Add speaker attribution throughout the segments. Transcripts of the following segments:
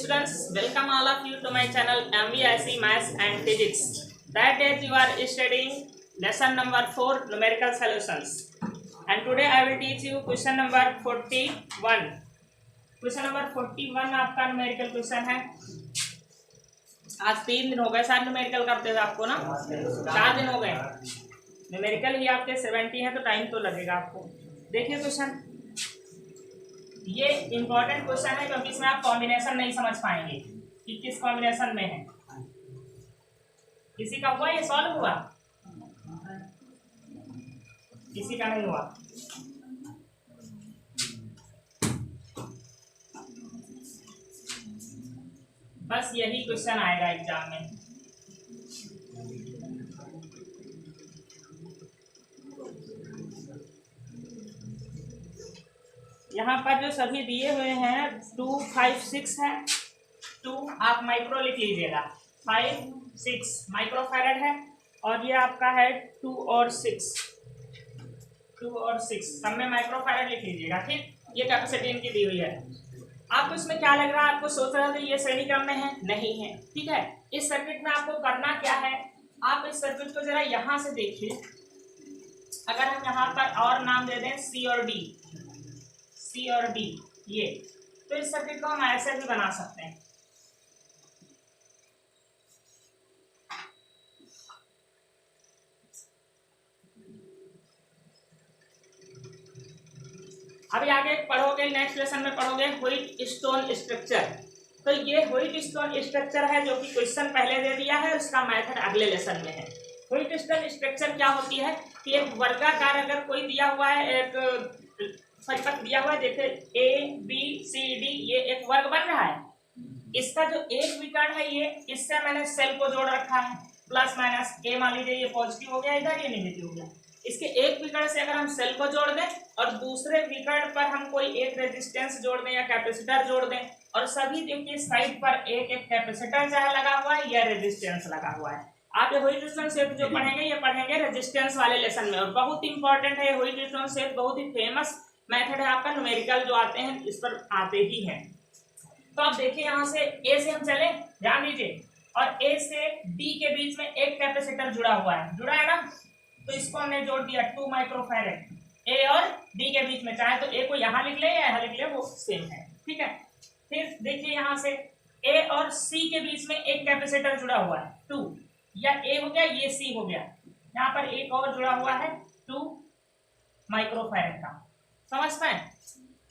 Speaker 1: students, welcome all of you to my channel MVIC Maths and Physics. That is, you are studying lesson number 4 numerical solutions. And today I will teach you question number 41. Question number 41 आपका numerical question है. आज 3 दिन हो गए सारे numerical करते हुए आपको ना, 4 दिन हो गए. numerical ही आपके 70 है तो टाइम तो लगेगा आपको. देखिए क्वेश्चन, ये इंपॉर्टेंट क्वेश्चन है क्योंकि इसमें आप कॉम्बिनेशन नहीं समझ पाएंगे कि किस कॉम्बिनेशन में है. किसी का हुआ, ये सॉल्व हुआ, किसी का नहीं हुआ. बस यही क्वेश्चन आएगा एग्जाम में. यहाँ पर जो सभी दिए हुए हैं 2, 5, 6 है. 2 आप माइक्रो लिख लीजिएगा, 5, 6 माइक्रोफैरड है, और ये आपका है 2 और 6 सब में माइक्रोफैरड लिख लीजिएगा. ठीक, ये कैपेसिटी इनकी दी हुई है. आपको इसमें क्या लग रहा है? आपको सोच रहे हो कि ये श्रेणी क्रम में है, नहीं है. ठीक है, इस सर्किट में आपको करना क्या है, आप इस सर्किट को जरा यहाँ से देखिए. अगर हम यहाँ पर और नाम दे दें C और D, ये तो इस सर्किट को हम ऐसे भी बना सकते हैं. अभी आगे पढ़ोगे, नेक्स्ट लेसन में पढ़ोगे व्हाइट स्टोन स्ट्रक्चर. तो ये व्हाइट स्टोन स्ट्रक्चर है जो कि क्वेश्चन पहले दे दिया है, उसका मेथड अगले लेसन में है. व्हाइट स्टोन स्ट्रक्चर क्या होती है कि एक वर्गाकार अगर कोई दिया हुआ है, एक परिपथ दिया हुआ है, देखिए ABCD, ये एक वर्ग बन रहा है. इसका जो एक विकर्ण है, ये इससे मैंने सेल को जोड़ रखा है, प्लस माइनस. ए मान लीजिए ये पॉजिटिव हो गया, इधर ये नेगेटिव हो गया. इसके एक विकर्ण से अगर हम सेल को जोड़ दें और दूसरे विकर्ण पर हम कोई एक रेजिस्टेंस जोड़ दें या कैपेसिटर जोड़ दें, और सभी देखिए साइड पर एक एक कैपेसिटर चाहे लगा हुआ है या रेजिस्टेंस लगा हुआ है. आप ये व्हाइट स्टोन शेप जो पढ़ेंगे, ये पढ़ेंगे रेजिस्टेंस वाले लेसन में, और बहुत इंपॉर्टेंट है. व्हाइट स्टोन शेप बहुत ही फेमस मेथड है आपका, न्यूमेरिकल जो आते हैं इस पर आते ही हैं. तो आप देखिए यहाँ से ए से हम चले, ध्यान दीजिए, और ए से डी के बीच में एक कैपेसिटर जुड़ा हुआ है, जुड़ा है ना, तो इसको हमने जोड़ दिया 2 माइक्रोफैरड ए और डी के बीच में. चाहे तो ए को यहाँ लिख ले या यहाँ लिख ले, वो सेम है. ठीक है, फिर देखिए यहाँ से ए और सी के बीच में एक कैपेसिटर जुड़ा हुआ है 2, या ए हो गया, ये सी हो गया. यहाँ पर एक और जुड़ा हुआ है 2 माइक्रोफैरड का, समझ पाए.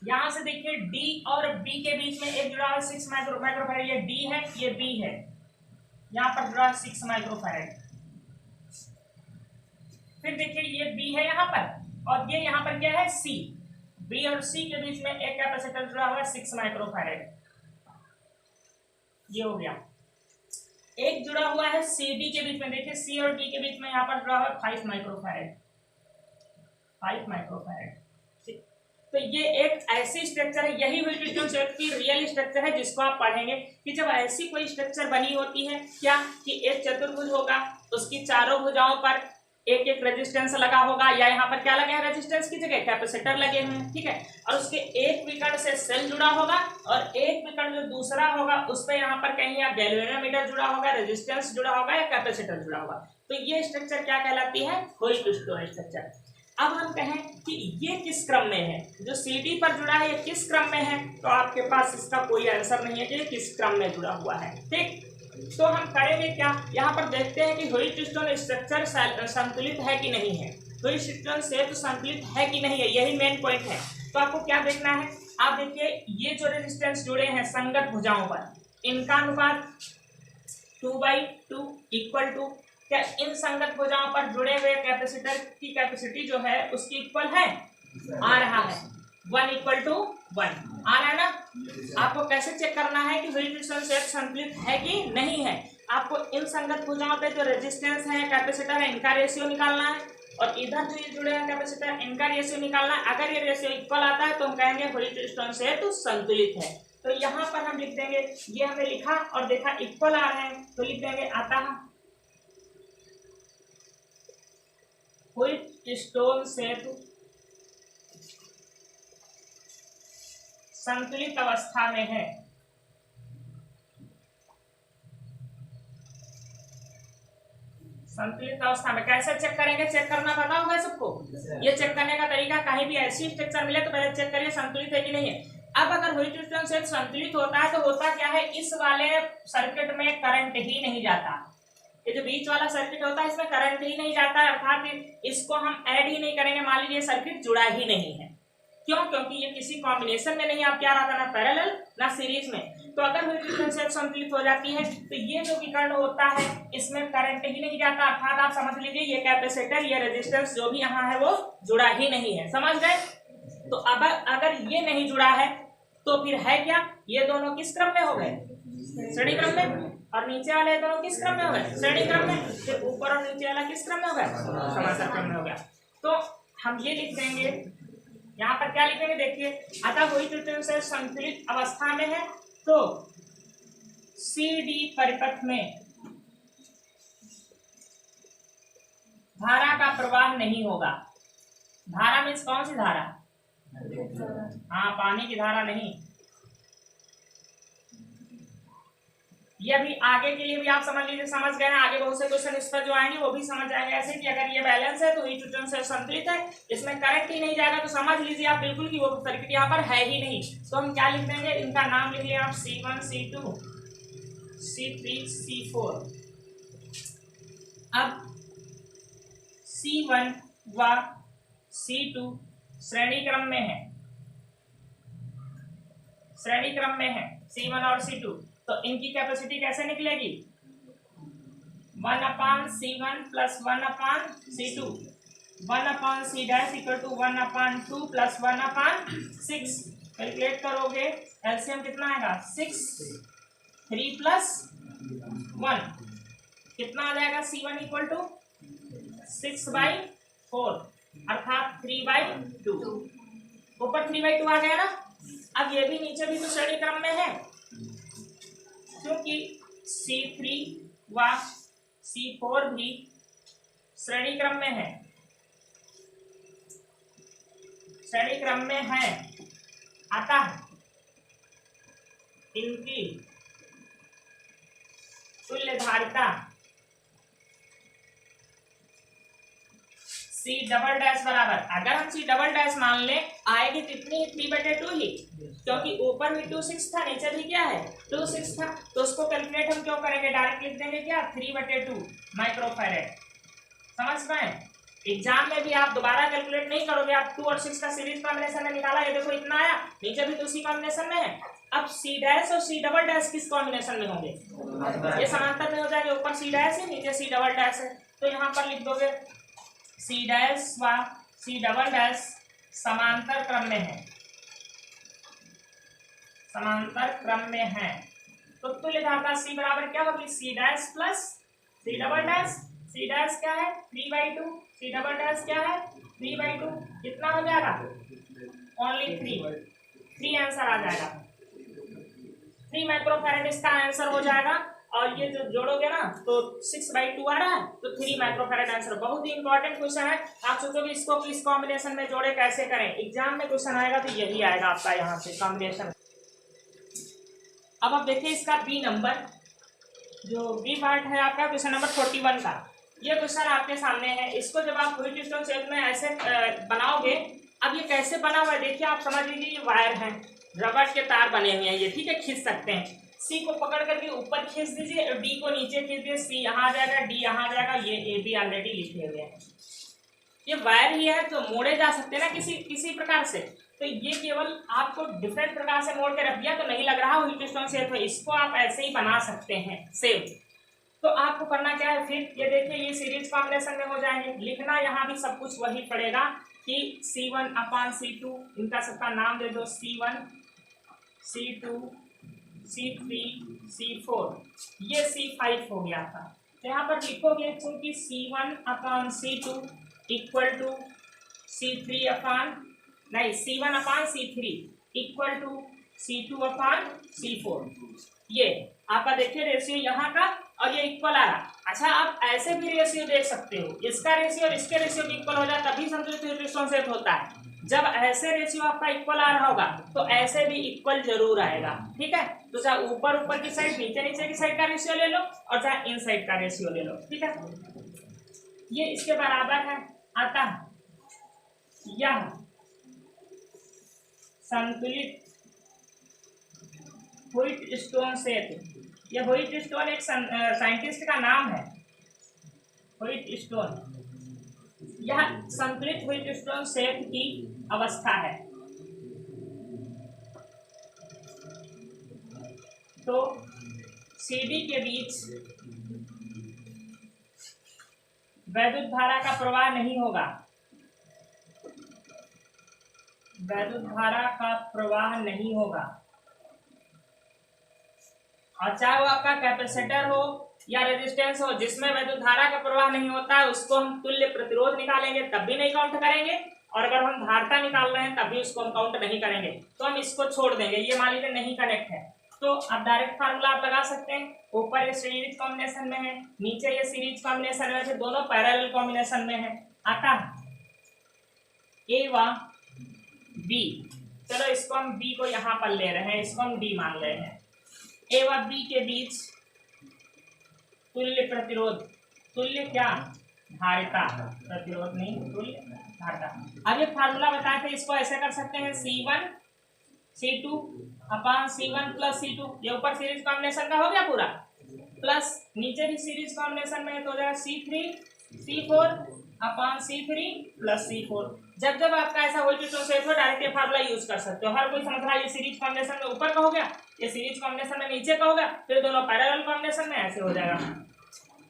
Speaker 1: यहाँ से देखिए डी और बी के बीच में एक जुड़ा है 6 माइक्रोफैरड. ये डी है, ये बी है, यहाँ पर जुड़ा है 6 माइक्रोफैरड. फिर देखिए ये बी है यहाँ पर, और ये यहाँ पर क्या है सी. बी और सी के बीच में एक कैपेसिटर जुड़ा हुआ है 6 माइक्रोफैरड, ये हो गया. एक जुड़ा हुआ है सी डी के बीच में, देखिए सी और डी के बीच में यहाँ पर जुड़ा हुआ है 5 माइक्रोफैरड. तो ये एक ऐसी स्ट्रक्चर है, यही व्हाइट स्टोन शेप की रियल स्ट्रक्चर है, जिसको आप पढ़ेंगे कि जब ऐसी कोई स्ट्रक्चर बनी होती है क्या, कि एक चतुर्भुज होगा, उसकी चारों भुजाओं पर एक एक रेजिस्टेंस लगा होगा, या यहाँ पर क्या लगे हैं, रेजिस्टेंस की जगह कैपेसिटर लगे हुए हैं. ठीक है, और उसके एक विकर्ण से सेल जुड़ा होगा, और एक विकर्ण जो दूसरा होगा उस पर यहाँ पर कहीं या गैल्वेनोमीटर जुड़ा होगा, रेजिस्टेंस जुड़ा होगा या कैपेसिटर जुड़ा होगा. तो ये स्ट्रक्चर क्या कहलाती है, व्हाइट स्टोन स्ट्रक्चर. अब हम कहें कि ये किस क्रम में है, जो CD पर जुड़ा है ये किस क्रम में है, तो आपके पास इसका कोई आंसर नहीं है कि ये किस क्रम में जुड़ा हुआ है. ठीक, तो हम करेंगे क्या, यहाँ पर देखते हैं कि व्हाइट स्टोन स्ट्रक्चर संतुलित है कि नहीं है, व्हाइट स्टोन शेप संतुलित है कि नहीं है, यही मेन पॉइंट है. तो आपको क्या देखना है, आप देखिए ये जो रेजिस्टेंस जुड़े हैं संगत भुजाओं पर, इनका अनुपात 2/2 इक्वल टू, क्या इन संगत भुजाओं पर जुड़े हुए कैपेसिटर की कैपेसिटी जो है उसकी इक्वल है, आ रहा है 1:1 आ रहा है ना. आपको कैसे चेक करना है कि व्हाइट स्टोन शेप संतुलित है कि नहीं है, आपको इन संगत भुजाओं पे जो रेजिस्टेंस है, कैपेसिटर है, इनका रेशियो निकालना है, और इधर जो ये जुड़े हैं कैपेसिटर, इनका रेशियो निकालना है. अगर ये रेशियो इक्वल आता है तो हम कहेंगे व्हाइट स्टोन शेप संतुलित है. तो यहाँ पर हम लिख देंगे, ये हमने लिखा और देखा इक्वल आ रहे हैं, तो लिख देंगे आता है व्हाइट स्टोन शेप संतुलित अवस्था में है. संतुलित अवस्था में कैसे चेक करेंगे, चेक करना पता होगा सबको। ये चेक करने का तरीका, कहीं भी ऐसी स्ट्रक्चर मिले तो पहले चेक करिए संतुलित है कि नहीं है। अब अगर ह्यूइटन सेट संतुलित होता है तो होता क्या है, इस वाले सर्किट में करंट ही नहीं जाता। ये जो बीच वाला सर्किट होता है इसमें करंट ही नहीं जाता, अर्थात इसको हम ऐड ही नहीं करेंगे। मान लीजिए सर्किट जुड़ा ही नहीं है, क्यों? क्योंकि ये किसी कॉम्बिनेशन में नहीं, आप क्या रहा था, ना पैरेलल ना सीरीज में। तो अगर ह्यूइटन सेट संतुलित हो जाती है तो ये जो विकर्ण होता है इसमें करंट ही नहीं जाता, अर्थात आप समझ लीजिए ये कैपेसिटर, ये रेजिस्टेंस जो भी यहाँ है वो जुड़ा ही नहीं है। समझ गए? तो अब अगर ये नहीं जुड़ा है तो फिर है क्या, ये दोनों किस क्रम में हो गए, श्रेणी क्रम में, और नीचे वाले दोनों किस क्रम में हो गए, श्रेणी क्रम में। फिर ऊपर और नीचे वाला किस क्रम में हो गया, समांतर क्रम में हो गया। तो हम ये लिख देंगे, यहाँ पर क्या लिखेंगे देखिए, अतः ह्यूइटन सेट संतुलित अवस्था में है तो CD परिपथ में धारा का प्रवाह नहीं होगा। धारा मीन्स कौन सी धारा, हाँ पानी की धारा नहीं। ये भी आगे के लिए भी आप समझ लीजिए, समझ गए हैं। आगे बहुत से क्वेश्चन इस पर जो आएंगे वो भी समझ आएंगे ऐसे कि अगर ये बैलेंस है तो ह्यूइटन सेट संतुलित है, इसमें करंट ही नहीं जाएगा तो समझ लीजिए आप बिल्कुल कि वो सर्किट यहाँ पर है ही नहीं। तो हम क्या लिख देंगे, इनका नाम लिख लिया आप C1 C2 C3 C4। अब C1 व C2 श्रेणी क्रम में है, श्रेणी क्रम में है C1 और C2, तो इनकी कैपेसिटी कैसे निकलेगी, 1/C1 plus 1/C2, 1/C dash equal to 1/2 plus 1/6। Calculate करोगे एलसीएम कितना आएगा, 6, 3 प्लस 1 कितना आ जाएगा, C1 इक्वल टू 6/4 अर्थात 3/2। ऊपर 3/2 आ गया ना। अब ये भी नीचे भी तो श्रेणी क्रम में है, क्योंकि C3 व C4 भी श्रेणी क्रम में है, श्रेणी क्रम में है। अतः इनकी तुल्य धारिता C डबल डैश बराबर, अगर हम C डबल डैश मान ले आएगी कितनी, 3/2 ही, क्योंकि ऊपर भी 2/6 था, नीचे भी क्या है 2/6 था। तो उसको कैलकुलेट हम क्यों करेंगे, डायरेक्ट लिख देंगे क्या, 3/2 माइक्रोफैरेड। समझ पाए? एग्जाम में भी आप दोबारा कैलकुलेट नहीं करोगे, आप 2 और 6 का सीरीज कॉम्बिनेशन में निकाला, ये देखो इतना आया, नीचे भी तो उसी कॉम्बिनेशन में है। अब C डैश और C डबल डैश किस कॉम्बिनेशन में होंगे, ये समांतर में हो जाएंगे, ऊपर C डैश है नीचे C डबल डैश है। तो यहाँ पर लिख दोगे C डैश व C डबल डैश समांतर क्रम में है, समांतर क्रम में है। तो तुल्य धारिता C बराबर क्या होगी, C dash plus C double dash. C dash क्या है 3/2, C डबल डैश क्या है 3/2, कितना हो जाएगा, ओनली 3 आंसर आ जाएगा, 3 माइक्रोफैरेड इसका आंसर हो जाएगा। और ये जो जोड़ोगे ना तो 6/2 आ रहा है, तो 3 माइक्रोफैरेड आंसर। बहुत ही इंपॉर्टेंट क्वेश्चन है, आप सोचोगे इसको किस कॉम्बिनेशन में जोड़े, कैसे करें, एग्जाम में क्वेश्चन आएगा तो यही आएगा आपका यहाँ से कॉम्बिनेशन। अब आप देखिए इसका बी नंबर, जो बी पार्ट है आपका क्वेश्चन नंबर 41 का, ये क्वेश्चन आपके सामने है। इसको जब आप ह्यूइटन सेट में ऐसे बनाओगे, अब ये कैसे बना हुआ है देखिए, आप समझ लीजिए ये वायर है, रबड़ के तार बने हुए हैं ये, ठीक है, खींच सकते हैं। सी को पकड़ करके ऊपर खींच दीजिए और डी को नीचे खींच दीजिए, सी यहाँ आ जाएगा, डी यहाँ आ जाएगा, ये ए बी ऑलरेडी लिखे हुए हैं। ये वायर ही है तो मोड़े जा सकते हैं ना किसी प्रकार से, तो ये केवल आपको डिफरेंट प्रकार से मोड़ के रख दिया तो नहीं लग रहा ह्यूइटन सेट है, इसको आप ऐसे ही बना सकते हैं सेम। तो आपको करना क्या है, फिर ये देखिए ये सीरीज कॉम्बिनेशन में हो जाएंगे, लिखना यहाँ भी सब कुछ वही पड़ेगा कि C1/C2, इनका सबका नाम दे दो, C1 C2 C3 C4, ये C5 हो गया था। तो यहाँ पर लिखोगे क्योंकि C1/C2 equal to C1/C3 equal to C2/C4। ये आपका देखिए रेशियो यहाँ का, और ये इक्वल आ रहा। अच्छा आप ऐसे भी रेशियो देख सकते हो, इसका रेशियो और इसके रेशियो भी इक्वल हो जाए तभी संतुलित ह्यूइटन सेट होता है। जब ऐसे रेशियो आपका इक्वल आ रहा होगा तो ऐसे भी इक्वल जरूर आएगा, ठीक है। तो चाहे ऊपर की साइड नीचे की साइड का रेशियो ले लो और चाहे इन साइड का रेशियो ले लो, ठीक है। ये इसके बराबर है, अतः यह संतुलित व्हिटस्टोन सेट, यह व्हिटस्टोन एक साइंटिस्ट का नाम है, व्हिटस्टोन, यह संतुलित व्हिटस्टोन सेट की अवस्था है। तो CD के बीच वैद्युत धारा का प्रवाह नहीं होगा, वैद्युत धारा का प्रवाह नहीं होगा, और चाहे वो आपका कैपेसिटर हो या रेजिस्टेंस हो, जिसमें वैद्युत धारा का प्रवाह नहीं होता है उसको हम तुल्य प्रतिरोध निकालेंगे तब भी नहीं काउंट करेंगे, और अगर हम धारता निकाल रहे हैं तब भी उसको हम काउंट नहीं करेंगे। तो हम इसको छोड़ देंगे, ये मान लीजिए नहीं कनेक्ट है। तो अब डायरेक्ट फार्मूला आप लगा सकते हैं, ऊपर ये सीरीज कॉम्बिनेशन में है, नीचे ये सीरीज कॉम्बिनेशन में है, दोनों पैरेलल कॉम्बिनेशन में है। अतः ए व बी, चलो इसको हम बी को यहाँ पर ले रहे हैं, इसको हम डी मान रहे हैं। ए व बी के बीच तुल्य प्रतिरोध, तुल्य क्या, धारिता, प्रतिरोध नहीं, तुल्य धारिता। अब ये फार्मूला बताए थे, इसको ऐसे कर सकते हैं C1 C2 upon C1 plus C2, ये ऊपर सीरीज कॉम्बिनेशन का हो गया पूरा, प्लस नीचे भी सीरीज कॉम्बिनेशन में है तो हो जाएगा C3 C4 upon C3 plus C4। जब जब आपका ऐसा हो तो सेट हो डायरेक्ट ये फार्मूला यूज कर सकते हो। हर कोई समझ रहा है, ये सीरीज कॉम्बिनेशन में ऊपर का हो गया, ये सीरीज कॉम्बिनेशन में नीचे का हो गया, फिर दोनों पैरेलल कॉम्बिनेशन में ऐसे हो जाएगा।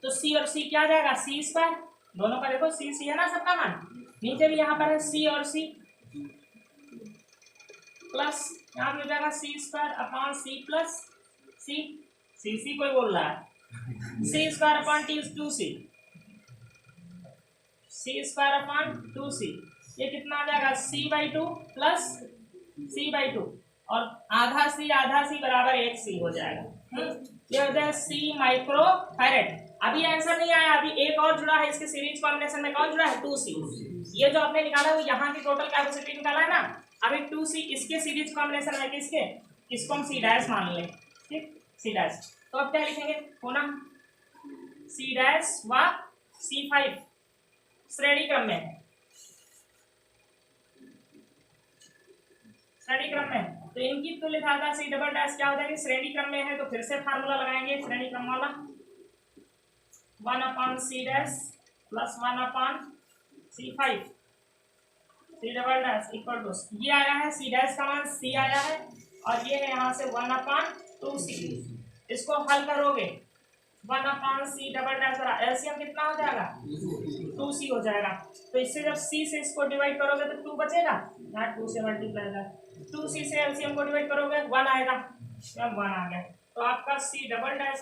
Speaker 1: तो C और C क्या आ जाएगा, C स्क्वायर, दोनों का देखो C C है ना सबका मान, नीचे भी यहाँ पर है C और C, प्लस यहाँ भी हो जाएगा C square upon C plus C, C कोई बोल रहा है, C square upon 2C, C square upon 2C, ये कितना आ जाएगा C/2 प्लस C/2, और आधा C बराबर 1C हो जाएगा। ये हो जाएगा C माइक्रो फैरेड। अभी आंसर नहीं आया, अभी एक और जुड़ा है इसके सीरीज कॉम्बिनेशन में, कौन जुड़ा है, 2C। ये जो आपने निकाला है वो यहाँ की टोटल कैपेसिटी निकाला है ना, अभी 2C इसके सीरीज कॉम्बिनेशन में, किसके, इसको हम C' मान लें, ठीक, C'। तो अब क्या लिखेंगे, पुनः C' व C5 श्रेणी क्रम में है, श्रेणी क्रम में, तो इनकी तुल्य धारिता C" क्या हो जाएगी, श्रेणी क्रम में है तो फिर से फार्मूला लगाएंगे श्रेणी क्रम वाला, 1/C' plus 1/C5 C" equal to, ये आया है C' का मान C आया है, और ये है यहाँ से 1/2C। इसको हल करोगे 1/C" एलसीएम कितना हो जाएगा, 2C हो जाएगा। तो इससे जब C से इसको डिवाइड करोगे तो 2 बचेगा, यहाँ 2 से मल्टीप्लाई होगा, 2C से एलसीएम को डिवाइड करोगे 1 आएगा, अब 1 आ गया, तो आपका C"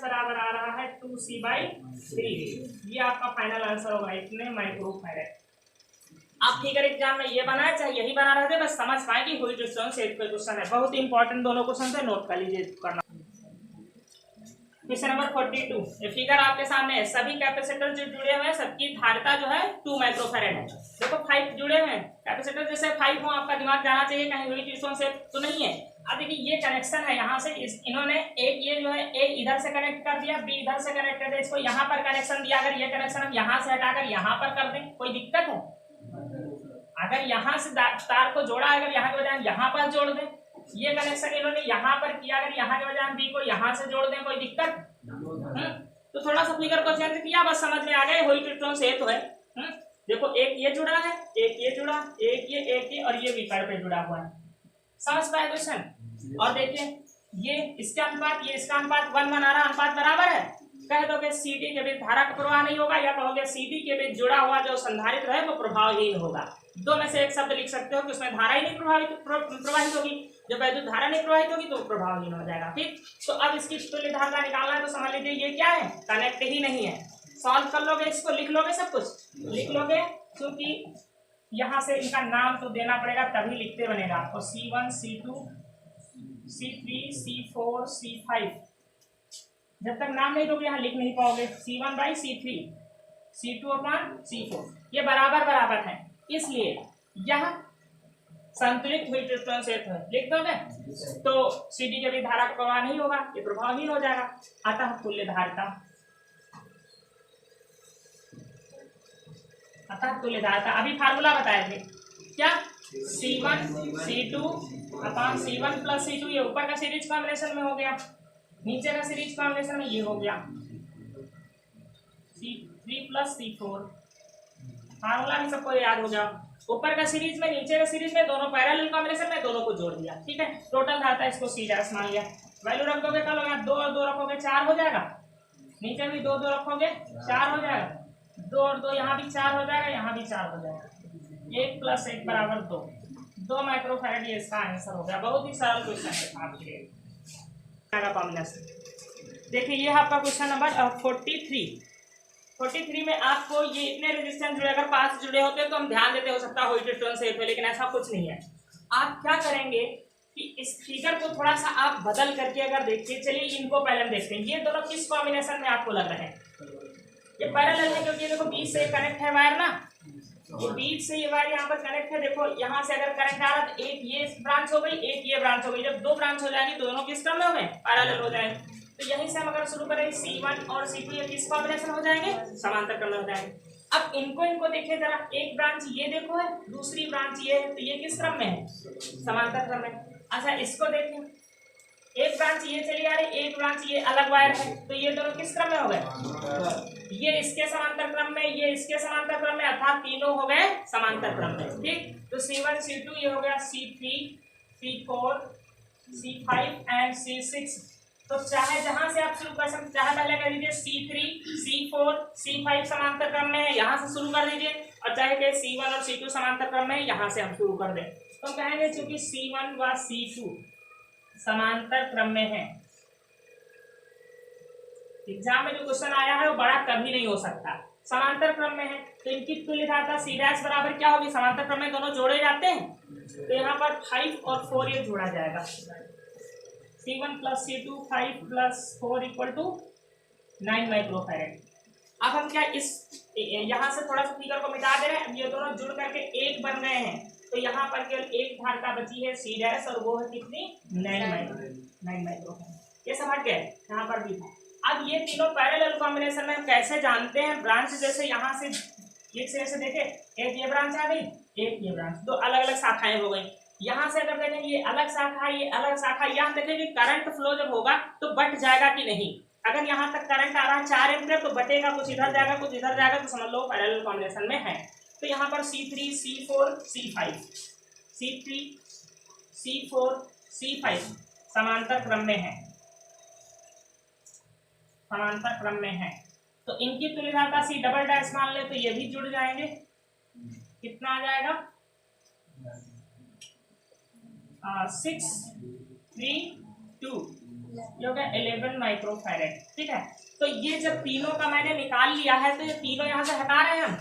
Speaker 1: बराबर आ रहा है 2C/3। ये आपका फाइनल आंसर होगा, इतने माइक्रो फैरेड। आप फिगर एग्जाम में ये बनाए चाहे यही बना रहे थे, बस समझ पाए कि व्हिटस्टोन सेट का क्वेश्चन है, बहुत ही इंपॉर्टेंट दोनों क्वेश्चन है, नोट कर लीजिए करना। क्वेश्चन नंबर 42, ये फिगर आपके सामने है, सभी कैपेसिटर जो जुड़े हुए हैं सबकी धारिता जो है 2 माइक्रोफैरेड है। देखो 5 जुड़े हुए हैं कैपेसिटर, जैसे 5 हो, आपका दिमाग जाना चाहिए कहीं व्हिटस्टोन सेट तो नहीं है। अब देखिए ये कनेक्शन है, यहाँ से इन्होंने एक ये जो है ए इधर से कनेक्ट कर दिया, बी इधर से कनेक्ट कर दिया, इसको यहाँ पर कनेक्शन दिया, अगर ये कनेक्शन हम यहाँ से हटाकर यहाँ पर कर दें कोई दिक्कत है, अगर यहाँ से तार को जोड़ा, अगर यहाँ के बजाय यहाँ पर जोड़ दें, ये कनेक्शन इन्होंने यहाँ पर किया, अगर यहाँ के बजाय बी को यहाँ से जोड़ दें कोई दिक्कत, तो थोड़ा सा फिगर को चेंज किया, बस समझ में आ गए व्हिटस्टोन सेट तो है। देखो एक ये जुड़ा है, एक ये जुड़ा, एक ये और ये विकर्ण पे जुड़ा हुआ है, समझ पाए क्वेश्चन। और देखिए ये इसका अनुपात, ये इसका अनुपात 1:1 आ रहा, अनुपात बराबर है, कह दोगे CD के बीच धारा का प्रवाह नहीं होगा, या कहोगे CD के बीच जुड़ा हुआ जो संधारित्र है वो प्रभावहीन होगा। दो में से एक शब्द लिख सकते हो कि उसमें धारा ही नहीं प्रवाहित होगी, जब वैद्युत धारा नहीं प्रवाहित होगी तो प्रभावहीन हो जाएगा, ठीक। तो अब इसकी तुल्य धारिता निकालना है, तो समझ लीजिए ये क्या है, कनेक्ट ही नहीं है। सॉल्व कर लोगे, इसको लिख लोगे, सब कुछ लिख लोगे, क्योंकि यहाँ से इनका नाम तो देना पड़ेगा तभी लिखते बनेगा आपको। C1 C2 C3 C4 C5, जब तक नाम नहीं दोगे यहाँ लिख नहीं पाओगे। C1/C3 C2/C4, ये बराबर है, इसलिए यह संतुलित व्हिटस्टोन सेट है, लिख दोगे तो CD के भी धारा का प्रवाह नहीं होगा, ये प्रभावहीन हो जाएगा। अतः तुल्य धारिता अतः तुल्यधारता। अभी फार्मूला बताए थे क्या, C1 C2 upon C1 plus C2, ये ऊपर का सीरीज कॉम्बिनेशन में हो गया, नीचे का सीरीज कॉम्बिनेशन में ये हो गया C3 प्लस C4। फार्मूला भी सबको याद हो गया, ऊपर का सीरीज में नीचे का सीरीज में दोनों पैरेलल कॉम्बिनेशन में दोनों को जोड़ दिया, ठीक है। टोटल धारता इसको C डैश मान लिया, वैल्यू रख दोगे कल होगा 2 और 2 रखोगे 4 हो जाएगा, नीचे भी 2 2 रखोगे 4 हो जाएगा, 2 और 2 यहाँ भी 4 हो जाएगा, यहाँ भी 4 हो जाएगा, 1 प्लस 1 बराबर 2 माइक्रोफैरड, ये इसका आंसर हो गया। बहुत ही सरल क्वेश्चन है आपके लिए। देखिए ये आपका क्वेश्चन नंबर 43 में आपको ये इतने रेजिस्टेंस जुड़े, अगर 5 जुड़े होते तो हम ध्यान देते हो सकता है हीटेड से, लेकिन ऐसा कुछ नहीं है। आप क्या करेंगे कि इस फिगर को थोड़ा सा आप बदल करके अगर देखिए, चलिए इनको पहले हम देखते हैं, ये दोनों किस कॉम्बिनेशन में आपको लग रहे हैं, ये पैरेलल है क्योंकि देखो बीच से कनेक्ट है वायर ना, ये बीच से ये वायर यहाँ पर कनेक्ट है, देखो यहाँ से अगर करंट आ रहा है तो एक ये ब्रांच हो गई, एक ये ब्रांच हो गई, जब 2 ब्रांच हो जाएंगी दोनों किस क्रम में हो गए, पैरेलल हो जाएंगे। तो यहीं से हम अगर शुरू करें C1 और C2 ये किस कॉम्बिनेशन हो जाएंगे, समांतर क्रम में हो जाएंगे। अब इनको देखिए जरा, एक ब्रांच ये देखो है, दूसरी ब्रांच ये है, तो ये किस क्रम में है, समांतर क्रम में। अच्छा इसको देखें, एक ब्रांच ये चली आ रही, एक ब्रांच ये अलग वायर है, तो ये दोनों किस क्रम में हो गए, ये इसके समांतर क्रम में, ये इसके समांतर क्रम में, अर्थात तीनों हो गए समांतर क्रम में, ठीक। तो C1 C2 ये हो गया C3 C4 C5 and C6। तो चाहे जहां से आप शुरू कर सकते, चाहे पहले कर दीजिए C3 C4 C5 समांतर क्रम में है, यहाँ से शुरू कर दीजिए, और चाहे कहे C1 और C2 समांतर क्रम में है, यहाँ से हम शुरू कर दें। तो हम कहेंगे चूंकि C1 व C2 समांतर क्रम में है, एग्जाम में जो क्वेश्चन आया है वो बड़ा कभी नहीं हो सकता, समांतर क्रम में है, तो इनकी तुल्यधारता C डैश बराबर क्या होगी, समांतर क्रम में दोनों जोड़े जाते हैं, तो यहाँ पर 5 और 4 ये जोड़ा जाएगा, C1 plus C2 5 plus 4 equal to 9 microfarad. अब हम क्या इस यहाँ से थोड़ा सा फिगर को मिटा दे रहे हैं, ये दोनों जुड़ करके एक बन गए हैं, तो यहाँ पर केवल एक धारता बची है C डैश, और वो है कितनी, 9 माइक्रोफैरड। ये समझ गए, यहाँ पर भी था। अब ये तीनों पैरेलल कॉम्बिनेशन में कैसे जानते हैं, ब्रांच जैसे यहाँ से एक से देखे, एक ये ब्रांच आ गई, एक ये ब्रांच, दो अलग अलग शाखाएं हो गई। यहाँ से अगर देखें ये अलग शाखा, ये अलग शाखा, यहाँ देखें कि करंट फ्लो जब होगा तो बट जाएगा कि नहीं। अगर यहाँ तक करंट आ रहा है 4 एम्पीयर, तो बटेगा, कुछ इधर जाएगा कुछ इधर जाएगा, तो समझ लो पैरेलल कॉम्बिनेशन में है। तो यहाँ पर C3 C4 C5 C3 C4 C5 समांतर क्रम में है, समांतर क्रम में है, तो इनकी तुल्यधारता C डबल डैश मान ले, तो ये भी जुड़ जाएंगे, कितना आ जाएगा 6 3 2, ये हो गया 11 माइक्रोफैरड, ठीक है। तो ये जब तीनों का मैंने निकाल लिया है, तो ये तीनों यहाँ से हटा रहे हैं हम,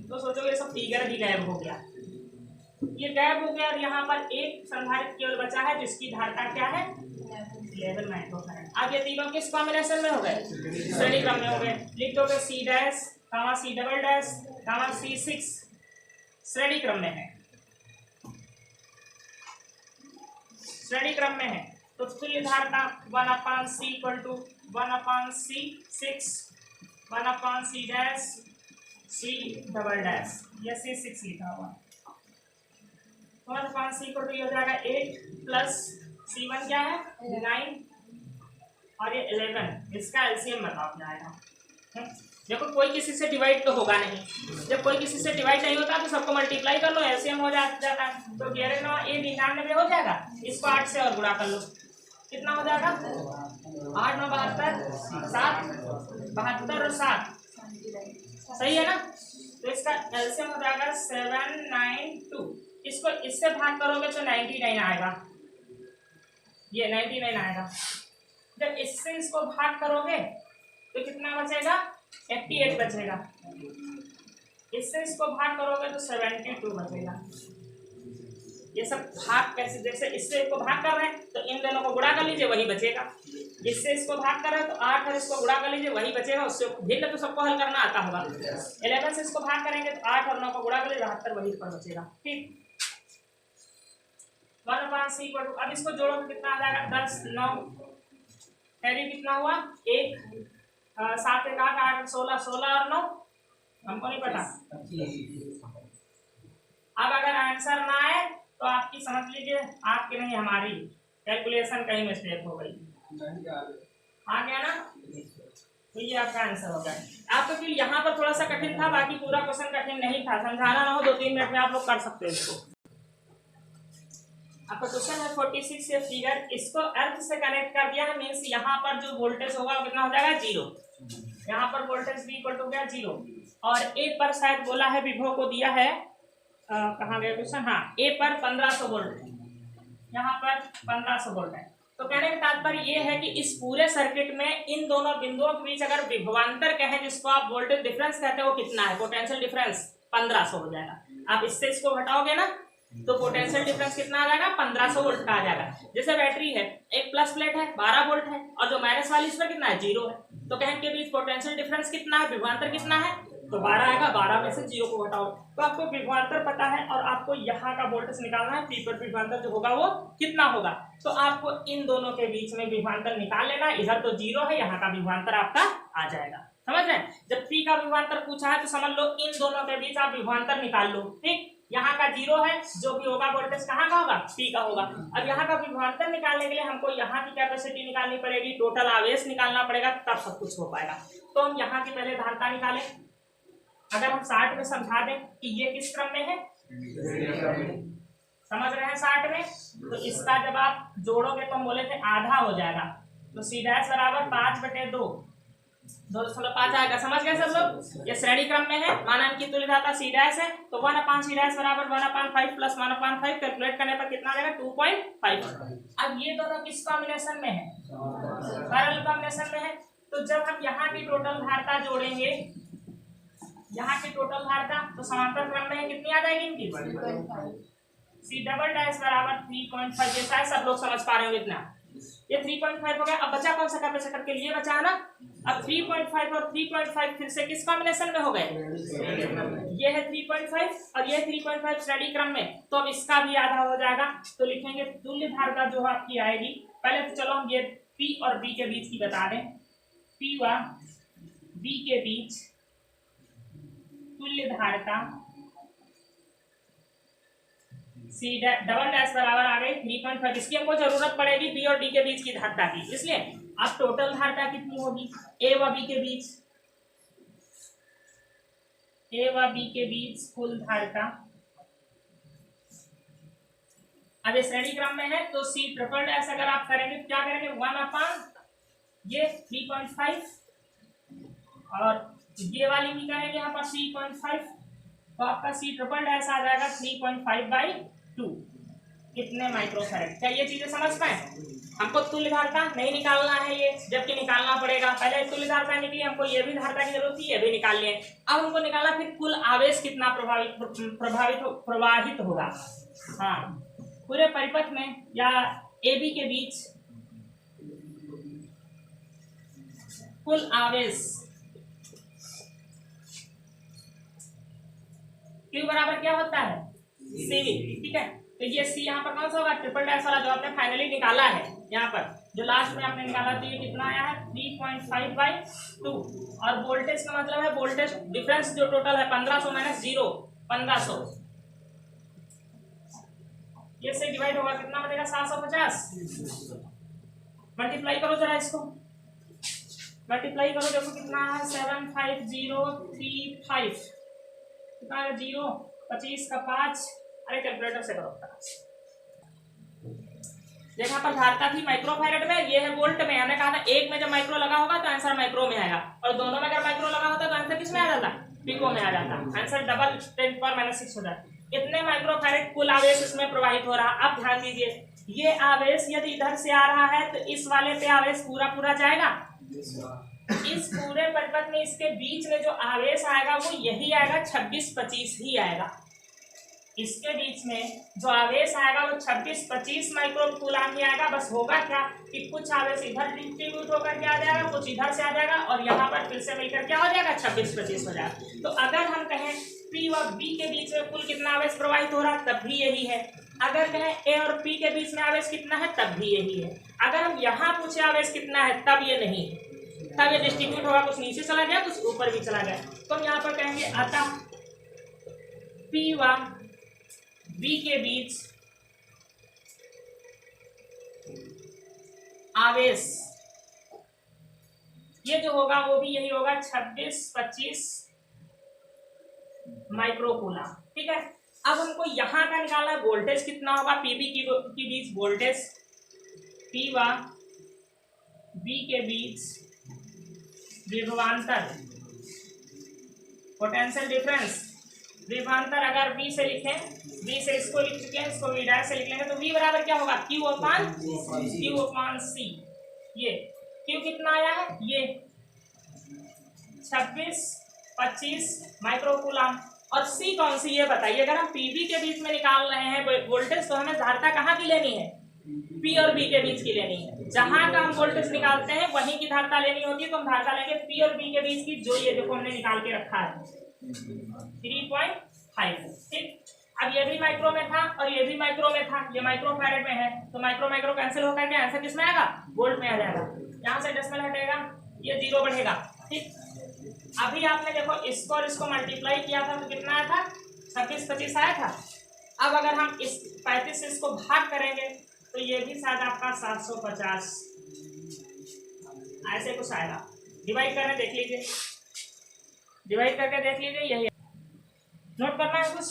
Speaker 1: तो सोचो ये सब फिगर भी गायब हो गया, ये गायब हो गया, और यहाँ पर एक संधारित्र केवल बचा है जिसकी धारता क्या है, 11 माइक्रोफैरड। अब ये तीनों किस कॉम्बिनेशन में हो गए, श्रेणी क्रम में हो गए। लिख दोगे C डैश कामा C डबल डैश कामा C6 श्रेणी क्रम में है, श्रेणी क्रम में है, तो तुल्यधारता 1/C equal to 1/C6 1/C dash C double dash, या C6 लिखा हुआ, 1/C इक्वल टू ये हो जाएगा 8 प्लस C1 क्या है 9 और ये 11, इसका एलसीएम बताओ क्या आएगा। देखो कोई किसी से डिवाइड तो होगा नहीं, जब कोई किसी से डिवाइड नहीं होता तो सबको मल्टीप्लाई कर लो, एलसीएम हो जाता है, तो 11 9 ये 99 हो जाएगा, इसको 8 से और गुणा कर लो, कितना हो जाएगा 8 9 72 7 72 और 7, सही है ना। तो इसका एलसीएम हो जाएगा 792, इसको इससे भाग करोगे तो 99 आएगा, ये 99 आएगा। जब इससे इसको भाग करोगे तो कितना बचेगा 88 बचेगा, इससे इसको भाग करोगे तो 72 बचेगा। ये सब भाग कैसे, जैसे इससे इसको भाग कर रहे हैं तो इन दोनों को गुणा कर लीजिए वही बचेगा, इससे इसको भाग कर रहे हैं तो 8 और इसको गुणा कर लीजिए वही बचेगा, उससे भिन्न तो सबको हल करना आता होगा। 11 से इसको भाग करेंगे तो 8 और 9 को गुणा कर लीजिए 72 वही पर बचेगा, ठीक। 1/C इक्वल टू, अब इसको जोड़ो तो कितना आ जाएगा 10 9 कैरी कितना हुआ 1 7 1 8 8 16 16 और 9 हमको नहीं पता। अब अगर आंसर ना आए तो आपकी समझ लीजिए आपकी नहीं हमारी कैलकुलेशन कहीं मिस्टेक हो गई। आ गया ना, तो ये आपका आंसर होगा। आपको फिर यहाँ पर थोड़ा सा कठिन था, बाकी पूरा क्वेश्चन कठिन नहीं था। समझाना ना हो 2-3 मिनट में आप लोग कर सकते हो इसको। आपका क्वेश्चन है 46 से फिगर, इसको अर्थ से कनेक्ट कर दिया है, मीन्स यहाँ पर जो वोल्टेज होगा वो कितना हो जाएगा 0। यहाँ पर वोल्टेज भी इक्वल टू गया 0। और ए पर शायद बोला है विभव को दिया है, कहाँ गया क्वेश्चन, हाँ ए पर 1500 वोल्ट है, यहाँ पर 1500 वोल्ट है। तो कहने का तात्पर्य ये है कि इस पूरे सर्किट में इन दोनों बिंदुओं के बीच अगर विभवांतर कहें, जिसको आप वोल्टेज डिफरेंस कहते हैं, वो कितना है, पोटेंशियल डिफरेंस 1500 हो जाएगा। आप इससे इसको घटाओगे ना तो पोटेंशियल डिफरेंस कितना आ जाएगा, 1500 वोल्ट का आ जाएगा। जैसे बैटरी है, एक प्लस प्लेट है 12 वोल्ट है, और जो माइनस वाली इस पर कितना है 0 है, तो कहने के बीच पोटेंशियल डिफरेंस कितना है, विभवांतर कितना है, तो 12 आएगा। 12 में से 0 को घटाओ तो आपको विभवांतर पता है, और आपको यहाँ का वोल्टेज निकालना है, पी पर विभवांतर जो होगा वो कितना होगा। तो आपको इन दोनों के बीच में विभवांतर निकाल लेना, इधर तो 0 है, यहाँ का विभवांतर आपका आ जाएगा। समझ रहे हैं, जब पी का विभवांतर पूछा है तो समझ लो इन दोनों के बीच आप विभवांतर निकाल लो। ठीक, यहाँ का 0 है, जो भी होगा वोल्टेज कहाँ का होगा, पी का होगा। अब यहाँ का विभवांतर निकालने के लिए हमको यहाँ की कैपेसिटी निकालनी पड़ेगी, टोटल आवेश निकालना पड़ेगा, तब सब कुछ हो पाएगा। तो हम यहाँ की पहले धारता निकालें। अगर हम 60 में समझा दें कि ये किस क्रम में है, समझ रहे हैं 60 में, तो इसका जब आप जोड़ोगे तो हम बोले थे आधा हो जाएगा, तो सी डैश बराबर 5/2 2.5 आएगा। समझ गए सब लोग, ये श्रेणी क्रम में है, मानन की तुल्य धारता सी डैश है, तो 1/c डैश बराबर 1/5 प्लस 1/5, कैलकुलेट करने पर कितना आ जाएगा 2.5। अब ये दोनों किस कॉम्बिनेशन में है, पैरेलल कॉम्बिनेशन में है। तो जब हम यहाँ की टोटल धारता जोड़ेंगे, यहाँ की टोटल धारता, तो समांतर क्रम में कितनी आ जाएगी इनकी, सी डबल डैश बराबर 3.5। ये शायद सब लोग समझ पा रहे हो इतना, ये 3.5 हो गया। अब बचा कौन सा कैपेसिटर के लिए बचा है ना, अब 3.5 और 3.5 फिर से किस कॉम्बिनेशन में हो गए, ये है 3.5 और ये 3.5 श्रेणी क्रम में, तो अब इसका भी आधा हो जाएगा। तो लिखेंगे तुल्य धारता जो आपकी आएगी, पहले तो चलो हम ये पी और बी के बीच की बता दें, पी व बी के बीच तुल्य धारता सी डबल डैश बराबर आ गई 3.5। इसकी हमको जरूरत पड़ेगी बी और डी के बीच की धारता की, इसलिए अब टोटल धारता कितनी होगी, ए व बी के बीच, ए व बी के बीच कुल धारता। अब ये श्रेणी क्रम में है, तो सी ट्रिपल डैश अगर आप करेंगे क्या करेंगे, 1/3.5 और ये वाली भी करेंगे यहाँ पर 3.5, तो आपका सी ट्रिपल डैश आ जाएगा 3.5/2, कितने माइक्रोफैरड। क्या ये चीजें समझ पाए, हमको तुल्य धारता नहीं निकालना है ये, जबकि निकालना पड़ेगा। पहले तुल्य धारता निकली, हमको ये भी धारता की जरूरत थी, ये भी निकाल लिए। अब हमको निकालना फिर कुल आवेश कितना प्रवाहित होगा। हाँ, पूरे परिपथ में या ए बी के बीच कुल आवेश Q बराबर क्या होता है, सी। ठीक है, तो ये सी यहाँ पर कौन सा होगा, ट्रिपल डैश वाला जो आपने फाइनली निकाला है, यहाँ पर जो लास्ट में आपने निकाला, तो ये कितना आया है 3.5/2। और वोल्टेज का मतलब है वोल्टेज डिफरेंस जो टोटल है 1500 माइनस 0 1500, ये से डिवाइड होगा कितना बनेगा 750। मल्टीप्लाई करो जरा इसको, मल्टीप्लाई करो, देखो कितना है 75035, कितना है 0 25 का 5, अरे कैलकुलेटर से करो। देखा पर धारता थी माइक्रोफैरड में, ये है वोल्ट में। हमने कहा था एक में जब माइक्रो लगा होगा तो आंसर माइक्रो में आएगा, और दोनों में अगर माइक्रो लगा होता तो आंसर किस में आ जाता, पिको में आ जाता। आंसर डबल 10⁻⁻6 हो जाता। इतने माइक्रोफैरड कुल आवेश इसमें प्रवाहित हो रहा। अब ध्यान दीजिए, ये आवेश यदि इधर से आ रहा है तो इस वाले पे आवेश पूरा जाएगा, इस पूरे परिपथ में इसके बीच में जो आवेश आएगा वो यही आएगा, 26-25 ही आएगा। इसके बीच में जो आवेश आएगा वो 26-25 माइक्रो कूलाम ही आएगा। बस होगा क्या कि कुछ आवेश इधर डिस्ट्रीब्यूट होकर के आ जाएगा, कुछ इधर से आ जाएगा, और यहाँ पर फिर से मिलकर क्या हो जाएगा 26-25 हो जाएगा। तो अगर हम कहें पी व बी के बीच में कुल कितना आवेश प्रवाहित हो रहा है, तब भी यही है। अगर कहें ए और पी के बीच में आवेश कितना है, तब भी यही है। अगर हम यहाँ पूछे आवेश कितना है, तब ये नहीं है। तब ये डिस्ट्रीब्यूट होगा, कुछ नीचे चला गया कुछ ऊपर भी चला गया। तो हम यहाँ पर कहेंगे अतः P व B के बीच आवेश, ये जो होगा वो भी यही होगा 26-25 माइक्रोकूलम। ठीक है, अब हमको यहाँ का निकालना है वोल्टेज कितना होगा पीबी की बीच वोल्टेज, P व B के बीच विभवांतर पोटेंशियल डिफरेंस। विभवांतर अगर V से लिखें, V से इसको लिख चुके हैं, इसको V डैश से लिख लेंगे तो V बराबर क्या होगा Q अपान C। ये Q कितना आया है, ये 26-25 माइक्रोकूलम। और C कौन सी ये बताइए। अगर हम PV के बीच में निकाल रहे हैं वोल्टेज तो हमें धारिता कहाँ की लेनी है, P और B के बीच की लेनी है। जहां का हम वोल्टेज निकालते हैं वहीं की धारिता लेनी होती है, तो हम धारिता लेंगे P और B के बीच की, जो ये देखो हमने निकाल के रखा है 3.5। ठीक, अब ये भी माइक्रो में था और ये भी माइक्रो में था, ये माइक्रो फैरेड में है, तो माइक्रो माइक्रो कैंसिल होकर के आंसर किस में आएगा, वोल्ट में आ जाएगा। यहाँ से डेसिमल हटेगा, ये 0 बढ़ेगा। ठीक, अभी आपने देखो इसको और इसको मल्टीप्लाई किया था तो कितना आया था, 26-25 आया था। अब अगर हम इस 35 से इसको भाग करेंगे तो ये भी शायद आपका 750 ऐसे कुछ आएगा। डिवाइड करके देख लीजिए, डिवाइड करके देख लीजिए, यही नोट करना है कुछ।